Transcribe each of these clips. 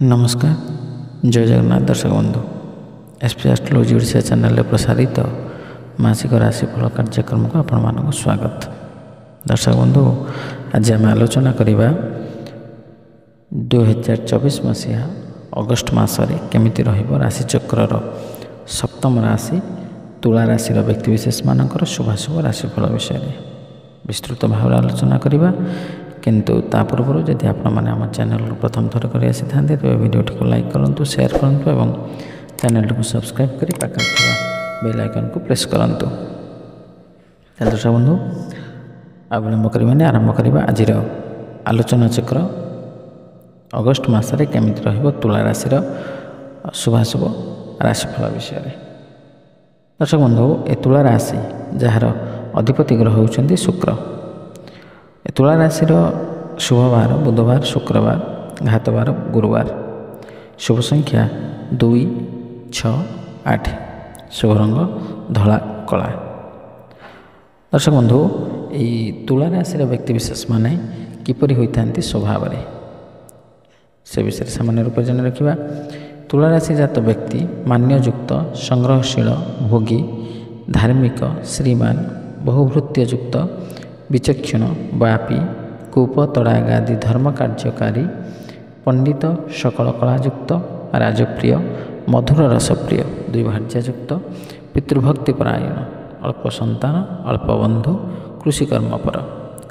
नमस्कार जय जगन्नाथ दर्शक बंधु एसपी एस्ट्रोलॉजी ओडिशा चैनल प्रसारित मासिक राशिफल कार्यक्रम को आपण मानक स्वागत। दर्शक बंधु आज आम आलोचना करवा 2024 मसीहा अगस्ट मासरे केमिति रहिबो राशि चक्रर सप्तम राशि तुला राशि व्यक्तिविशेष मानकर शुभाशुभ राशिफल विषय विस्तृत भाव आलोचना करवा। किंतु ता पूर्व जदि आपण मैंने आम चैनल प्रथम थर कर आसी था तेज वीडियो को लाइक करूँ शेयर करूँ और चैनल को सब्सक्राइब कर पाखे बेल आइकन को प्रेस करूँ। दर्शक बंधु अविलंब करवानी आरंभ करवा आज आलोचना चक्र अगस्ट मसरे केमिति रहिबो तुला राशि शुभाशुभ राशिफल विषय। दर्शक बंधु ए तुला राशि जार अधिपति ग्रह होउछन्ति शुक्र। तुला राशि शुभवार बुधवार शुक्रवार घातवार गुरुवार शुभ संख्या 2 6 8 शुभ रंग धला कला। दर्शक बंधु ये तुला राशि व्यक्तिविशेष माने किपरि होइथांती स्वभाव से विषय सामान्य रूप जान रखा। तुला राशि जात व्यक्ति मान्ययुक्त संग्रहशील भोगी धार्मिक श्रीमान बहुभृत्ययुक्त विचक्षण व्यापी कूप तड़ागादि धर्म कार्यकारी पंडित सकल कलायुक्त राजप्रिय मधुर रसप्रिय द्विभार्यायुक्त पितृभक्तिपरायण अल्प संतान अल्प बंधु कृषिकर्मपर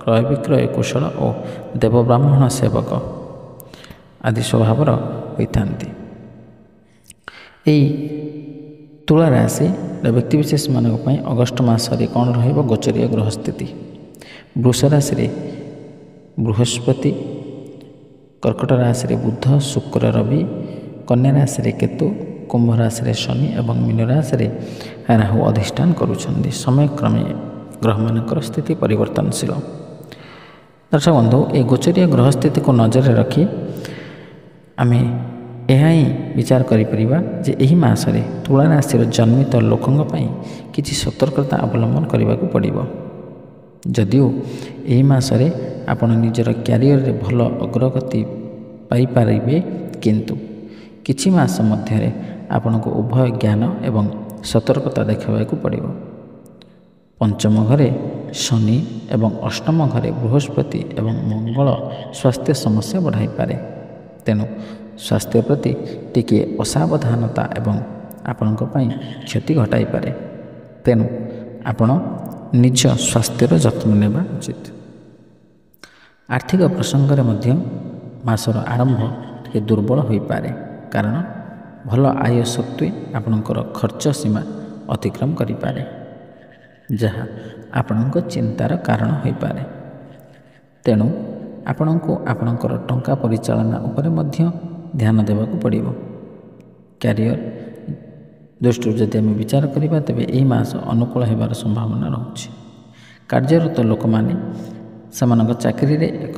क्रय विक्रय कुशल और देव ब्राह्मण सेवक आदि स्वभाव होइथांती। तुला राशि व्यक्तिविशेष मानक पई अगस्ट मासरे कौन रहिबो गोचरीय ग्रह स्थिति। वृष राशि बृहस्पति कर्कट राशि बुध शुक्र रवि कन्या राशि केतु कुंभ राशि शनि और मीन राशि राहु अधिष्ठान करुछन्ति। समय क्रमे ग्रह मानकर स्थिति परिवर्तनशील। दर्शक बंधु ये गोचरीय ग्रह स्थिति को नजर रखी आम यह विचार करिपरिबा जे एही मासरे तुला राशि जन्मित लोकंग पई किछि सतर्कता अवलंबन करने को पड़िबो। जदिओ यही मासरे आपण निजर क्यारियर रे भल अग्रगति पाई पारिबे किंतु किछि मास मध्य आपण को उभय ज्ञान एवं सतर्कता देखा पड़िबो। पंचम घरे शनि एवं अष्टम घरे बृहस्पति एवं मंगल स्वास्थ्य समस्या बढ़ाई पारे। तेणु स्वास्थ्य प्रति टिके असावधानता एवं आपणक पई क्षति घटाई पारे। तेणु आपण निज स्वास्थ्यर जत्न नेबा उचित। आर्थिक प्रसंग में मासर आरंभ टे दुर्बल हो पारे कारण भल आय सत्वे आपणकर खर्च सीमा अतिक्रम करिपारे जहाँ आपणक चिंतार कारण हो पारे। तेणु आपणको आपणकर टंका परिचालना उपरे मध्य ध्यान देवाक पड़िबो। क्यारियर दृष्टि जदि आम विचार करवा तेरे यही मास अनुकूल होबार संभावना रोचे। कार्यरत लोक मैंने से चाकरी रे एक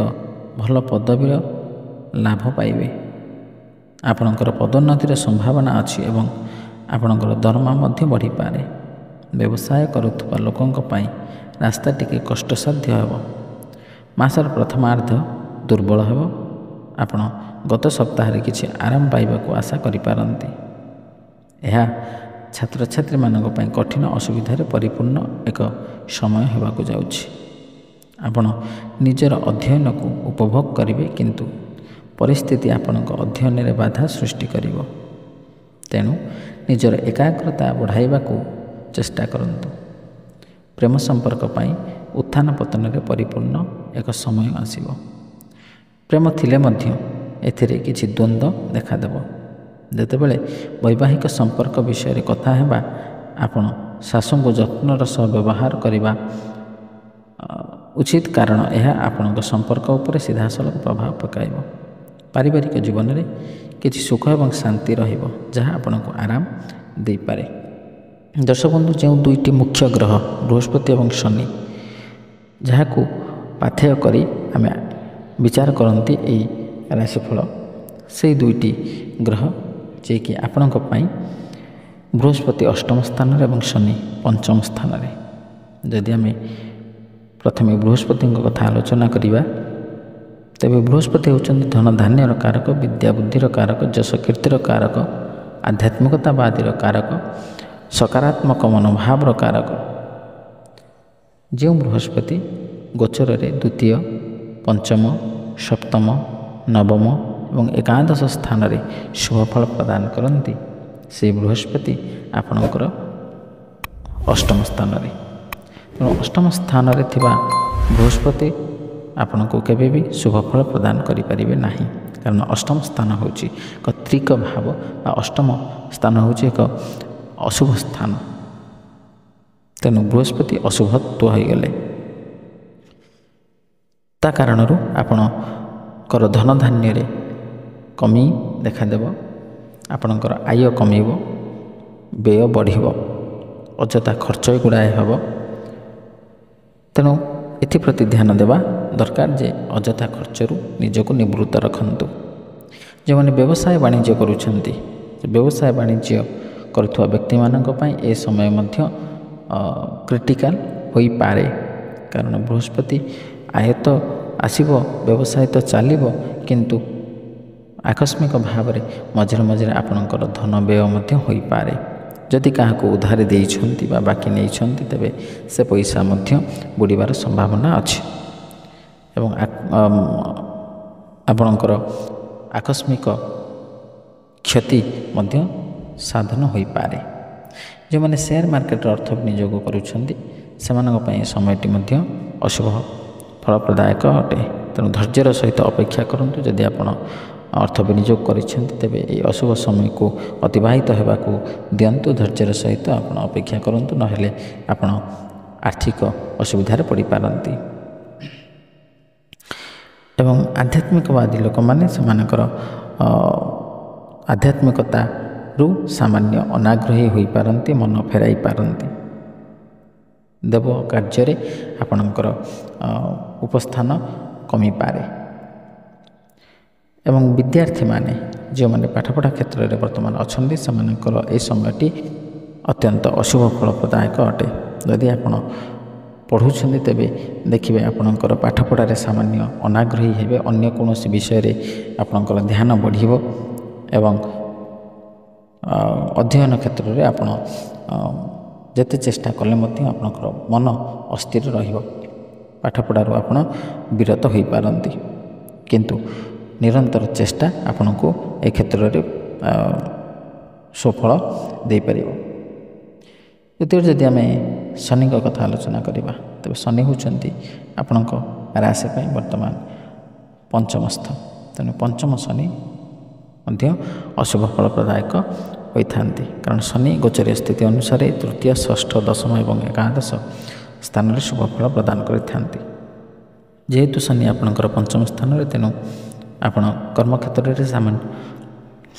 भल पदवीर लाभ पाइबे। आपणकर पदोन्नतिर संभावना अच्छी एवं आपणकर दरमा मध्य बढ़ी पारे। व्यवसाय करुवा लोकों पाई रास्ता टिके कष्टसाध्य हेब। मासर प्रथमार्ध दुर्बल हेब। आपण गत सप्ताह किछि आराम पाइबाकु आशा करिपारंती। यह छात्र छात्री मानक पई कठिन असुविधार परिपूर्ण एक समय होबाकु जाउछि। आपण निजर अध्ययन को उपभोग करिवे किंतु परिस्थिति आपणक अध्ययन रे बाधा सृष्टि करिवो। तेणु निजर एकाग्रता बढ़ाइबाकु चेष्टा करंतु। प्रेम संपर्क पई उत्थान पतन रे परिपूर्ण एक समय आसीबो। प्रेम थिले मध्य एथिरे किछि द्वंद्व देखा देबो। जेतेबेले वैवाहिक संपर्क विषय कथा हेबा आपण शाशु को जत्नर सह व्यवहार करने उचित कारण यह आपण संपर्क उपर सीधासलख प्रभाव पकाइब। पारिवारिक जीवन में किसी सुख और शांति रहिबो जहाँ आपण को आराम दे पारे। दर्शक बंधु जो दुईटी मुख्य ग्रह बृहस्पति और शनि जहाँ को पाथेय करी आम विचार करती राशिफल से दुईटी ग्रह जे कि आपणक पई बृहस्पति अष्टम स्थान और शनि पंचम स्थान। जदि आम प्रथम बृहस्पति कथा आलोचना करवा ତେବେ ବୃହସ୍ପତି ହେଉଛନ୍ତି ଧନ ଧାନ୍ୟର କାରକ, ବିଦ୍ୟା ବୁଦ୍ଧିର କାରକ, ଯଶ କୀର୍ତ୍ତିର କାରକ, ଆଧ୍ୟାତ୍ମିକତାବାଦୀର କାରକ, ସକାରାତ୍ମକ ମନୋଭାବର କାରକ। ଯେଉଁ ବୃହସ୍ପତି ଗୋଚରରେ ଦ୍ୱିତୀୟ, ପଞ୍ଚମ, ସପ୍ତମ, ନବମ ଏବଂ ଏକାଦଶ ସ୍ଥାନରେ ଶୁଭଫଳ ପ୍ରଦାନ କରନ୍ତି, ସେହି ବୃହସ୍ପତି ଆପଣଙ୍କର ଅଷ୍ଟମ ସ୍ଥାନରେ। ତେଣୁ ଅଷ୍ଟମ ସ୍ଥାନରେ ଥିବା ବୃହସ୍ପତି ଆପଣଙ୍କୁ କେବେ ବି ଶୁଭଫଳ ପ୍ରଦାନ କରିପାରିବେ ନାହିଁ, କାରଣ ଅଷ୍ଟମ ସ୍ଥାନ ହେଉଛି ଏକ ତ୍ରିକ ଭାବ ବା ଅଷ୍ଟମ ସ୍ଥାନ ହେଉଛି ଏକ ଅଶୁଭ ସ୍ଥାନ। ତେଣୁ ବୃହସ୍ପତି ଅଶୁଭତ୍ୱ ହୋଇଗଲେ ତା କାରଣରୁ ଆପଣଙ୍କର ଧନଧାନ୍ୟରେ କମି ଦେଖାଦେବ, ଆପଣଙ୍କର ଆୟ କମିବ, ବ୍ୟୟ ବଢ଼ିବ, ଅଯଥା ଖର୍ଚ୍ଚ ଗୁଡ଼ାଏ ହେବ। ତେଣୁ ଏଥିପ୍ରତି ଧ୍ୟାନ ଦେବା ଦରକାର ଯେ ଅଯଥା ଖର୍ଚ୍ଚରୁ ନିଜକୁ ନିବୃତ୍ତ ରଖନ୍ତୁ। ଯେଉଁମାନେ ବ୍ୟବସାୟ ବାଣିଜ୍ୟ କରୁଛନ୍ତି, ବ୍ୟବସାୟ ବାଣିଜ୍ୟ କରୁଥିବା ବ୍ୟକ୍ତିମାନଙ୍କ ପାଇଁ ଏ ସମୟ ମଧ୍ୟ କ୍ରିଟିକାଲ ହୋଇପାରେ, କାରଣ ବୃହସ୍ପତି ଆୟତ ଆସିବ, ବ୍ୟବସାୟ ତ ଚାଲିବ, କିନ୍ତୁ ଆକସ୍ମିକ ଭାବରେ ମଝିରେ ମଝିରେ ଆପଣଙ୍କର ଧନ ବ୍ୟୟ ମଧ୍ୟ ହୋଇପାରେ। ଯଦି କାହାକୁ ଉଧାର ଦେଇଛନ୍ତି ବା ବାକି ନେଇଛନ୍ତି, ତେବେ ସେ ପଇସା ମଧ୍ୟ ବୁଡ଼ିବାର ସମ୍ଭାବନା ଅଛି ଏବଂ ଆପଣଙ୍କର ଆକସ୍ମିକ କ୍ଷତି ମଧ୍ୟ ସାଧନ ହୋଇପାରେ। ଯେଉଁମାନେ ସେୟାର ମାର୍କେଟରେ ଅର୍ଥ ବିନିଯୋଗ କରୁଛନ୍ତି, ସେମାନଙ୍କ ପାଇଁ ଏ ସମୟଟି ମଧ୍ୟ ଅଶୁଭ ଫଳପ୍ରଦାୟକ ଅଟେ। ତେଣୁ ଧୈର୍ଯ୍ୟର ସହିତ ଅପେକ୍ଷା କରନ୍ତୁ। ଯଦି ଆପଣ ଅର୍ଥ ବିନିଯୋଗ କରିଛନ୍ତି, ତେବେ ଏହି ଅଶୁଭ ସମୟକୁ ଅତିବାହିତ ହେବାକୁ ଦିଅନ୍ତୁ। ଧୈର୍ଯ୍ୟର ସହିତ ଆପଣ ଅପେକ୍ଷା କରନ୍ତୁ, ନହେଲେ ଆପଣ ଆର୍ଥିକ ଅସୁବିଧାରେ ପଡ଼ିପାରନ୍ତି। ଏବଂ ଆଧ୍ୟାତ୍ମିକବାଦୀ ଲୋକମାନେ ସେମାନଙ୍କର ଆଧ୍ୟାତ୍ମିକତାରୁ ସାମାନ୍ୟ ଅନାଗ୍ରହୀ ହୋଇପାରନ୍ତି, ମନ ଫେରାଇ ପାରନ୍ତି। ଦେବ କାର୍ଯ୍ୟରେ ଆପଣଙ୍କର ଉପସ୍ଥାନ କମିପାରେ। ଏବଂ ବିଦ୍ୟାର୍ଥୀମାନେ ଯେଉଁମାନେ ପାଠପଢ଼ା କ୍ଷେତ୍ରରେ ବର୍ତ୍ତମାନ ଅଛନ୍ତି, ସେମାନଙ୍କର ଏହି ସମୟଟି ଅତ୍ୟନ୍ତ ଅଶୁଭ ଫଳପ୍ରଦାୟକ ଅଟେ। ଯଦି ଆପଣ ପଢ଼ୁଛନ୍ତି, ତେବେ ଦେଖିବେ ଆପଣଙ୍କର ପାଠପଢ଼ାରେ ସାମାନ୍ୟ ଅନାଗ୍ରହୀ ହେବେ, ଅନ୍ୟ କୌଣସି ବିଷୟରେ ଆପଣଙ୍କର ଧ୍ୟାନ ବଢ଼ିବ ଏବଂ ଅଧ୍ୟୟନ କ୍ଷେତ୍ରରେ ଆପଣ ଯେତେ ଚେଷ୍ଟା କଲେ ମଧ୍ୟ ଆପଣଙ୍କର ମନ ଅସ୍ଥିର ରହିବ, ପାଠପଢ଼ାରୁ ଆପଣ ବିରତ ହୋଇପାରନ୍ତି, କିନ୍ତୁ ନିରନ୍ତର ଚେଷ୍ଟା ଆପଣଙ୍କୁ ଏ କ୍ଷେତ୍ରରେ ସୁଫଳ ଦେଇପାରିବ। ଦ୍ୱିତୀୟରେ ଯଦି ଆମେ ଶନିଙ୍କ କଥା ଆଲୋଚନା କରିବା, ତେବେ ଶନି ହେଉଛନ୍ତି ଆପଣଙ୍କ ରାଶି ପାଇଁ ବର୍ତ୍ତମାନ ପଞ୍ଚମସ୍ଥ। ତେଣୁ ପଞ୍ଚମ ଶନି ମଧ୍ୟ ଅଶୁଭ ଫଳପ୍ରଦାୟକ ହୋଇଥାନ୍ତି, କାରଣ ଶନି ଗୋଚରୀୟ ସ୍ଥିତି ଅନୁସାରେ ତୃତୀୟ, ଷଷ୍ଠ, ଦଶମ ଏବଂ ଏକାଦଶ ସ୍ଥାନରେ ଶୁଭଫଳ ପ୍ରଦାନ କରିଥାନ୍ତି। ଯେହେତୁ ଶନି ଆପଣଙ୍କର ପଞ୍ଚମ ସ୍ଥାନରେ, ତେଣୁ ଆପଣ କର୍ମକ୍ଷେତ୍ରରେ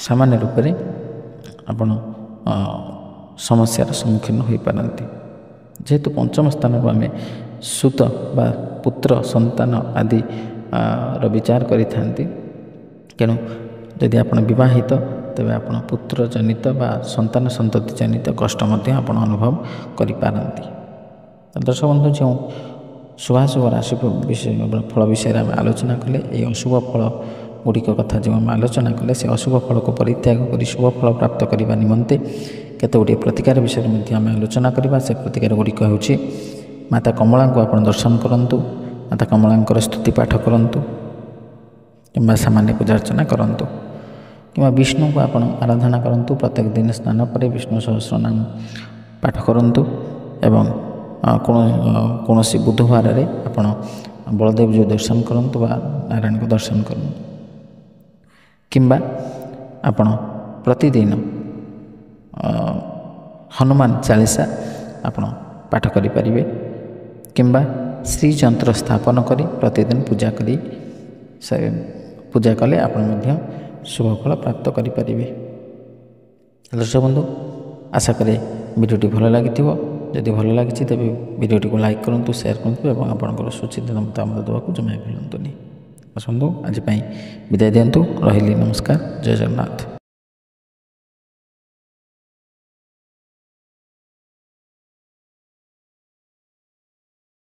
ସାମାନ୍ୟ ରୂପରେ ଆପଣ ସମସ୍ୟାର ସମ୍ମୁଖୀନ ହୋଇପାରନ୍ତି। ଯେହେତୁ ପଞ୍ଚମ ସ୍ଥାନରୁ ଆମେ ସୁତ ବା ପୁତ୍ର ସନ୍ତାନ ଆଦି ର ବିଚାର କରିଥାନ୍ତି, ତେଣୁ ଯଦି ଆପଣ ବିବାହିତ, ତେବେ ଆପଣ ପୁତ୍ର ଜନିତ ବା ସନ୍ତାନ ସନ୍ତତି ଜନିତ କଷ୍ଟ ମଧ୍ୟ ଆପଣ ଅନୁଭବ କରିପାରନ୍ତି। ଦର୍ଶକ ବନ୍ଧୁ, ଯେଉଁ ଶୁଭାଶୁଭ ରାଶି ଫଳ ବିଷୟରେ ଆମେ ଆଲୋଚନା କଲେ, ଏହି ଅଶୁଭ ଫଳ ଗୁଡ଼ିକ କଥା ଯେଉଁ ଆମେ ଆଲୋଚନା କଲେ, ସେ ଅଶୁଭ ଫଳକୁ ପରିତ୍ୟାଗ କରି ଶୁଭ ଫଳ ପ୍ରାପ୍ତ କରିବା ନିମନ୍ତେ କେତେ ଗୁଡ଼ିଏ ପ୍ରତିକାର ବିଷୟରେ ମଧ୍ୟ ଆମେ ଆଲୋଚନା କରିବା। ସେ ପ୍ରତିକାର ଗୁଡ଼ିକ ହେଉଛି, ମାତା କମଳାଙ୍କୁ ଆପଣ ଦର୍ଶନ କରନ୍ତୁ, ମାତା କମଳାଙ୍କର ସ୍ତୁତି ପାଠ କରନ୍ତୁ କିମ୍ବା ସାମାନ୍ୟ ପୂଜାର୍ଚ୍ଚନା କରନ୍ତୁ, କିମ୍ବା ବିଷ୍ଣୁଙ୍କୁ ଆପଣ ଆରାଧନା କରନ୍ତୁ। ପ୍ରତ୍ୟେକ ଦିନ ସ୍ନାନ ପରେ ବିଷ୍ଣୁ ସହସ୍ରନାମ ପାଠ କରନ୍ତୁ ଏବଂ କୌଣସି ବୁଧବାରରେ ଆପଣ ବଳଦେବଜୀଉ ଦର୍ଶନ କରନ୍ତୁ ବା ନାରାୟଣଙ୍କୁ ଦର୍ଶନ କରନ୍ତୁ, କିମ୍ବା ଆପଣ ପ୍ରତିଦିନ ହନୁମାନ ଚାଳିଶା ଆପଣ ପାଠ କରିପାରିବେ, କିମ୍ବା ଶ୍ରୀଯନ୍ତ୍ର ସ୍ଥାପନ କରି ପ୍ରତିଦିନ ପୂଜା କଲେ ଆପଣ ମଧ୍ୟ ଶୁଭଫଳ ପ୍ରାପ୍ତ କରିପାରିବେ। ଦର୍ଶକ ବନ୍ଧୁ, ଆଶା କରେ ଭିଡ଼ିଓଟି ଭଲ ଲାଗିଥିବ। ଯଦି ଭଲ ଲାଗିଛି, ତେବେ ଭିଡ଼ିଓଟିକୁ ଲାଇକ୍ କରନ୍ତୁ, ସେୟାର କରନ୍ତୁ ଏବଂ ଆପଣଙ୍କର ସୁଚିନ୍ତିତ ମତାମତ ଦେବାକୁ ଜମା ଭୁଲନ୍ତୁନି। ବନ୍ଧୁ, ଆଜି ପାଇଁ ବିଦାୟ ଦିଅନ୍ତୁ। ରହିଲି, ନମସ୍କାର, ଜୟ ଜଗନ୍ନାଥ।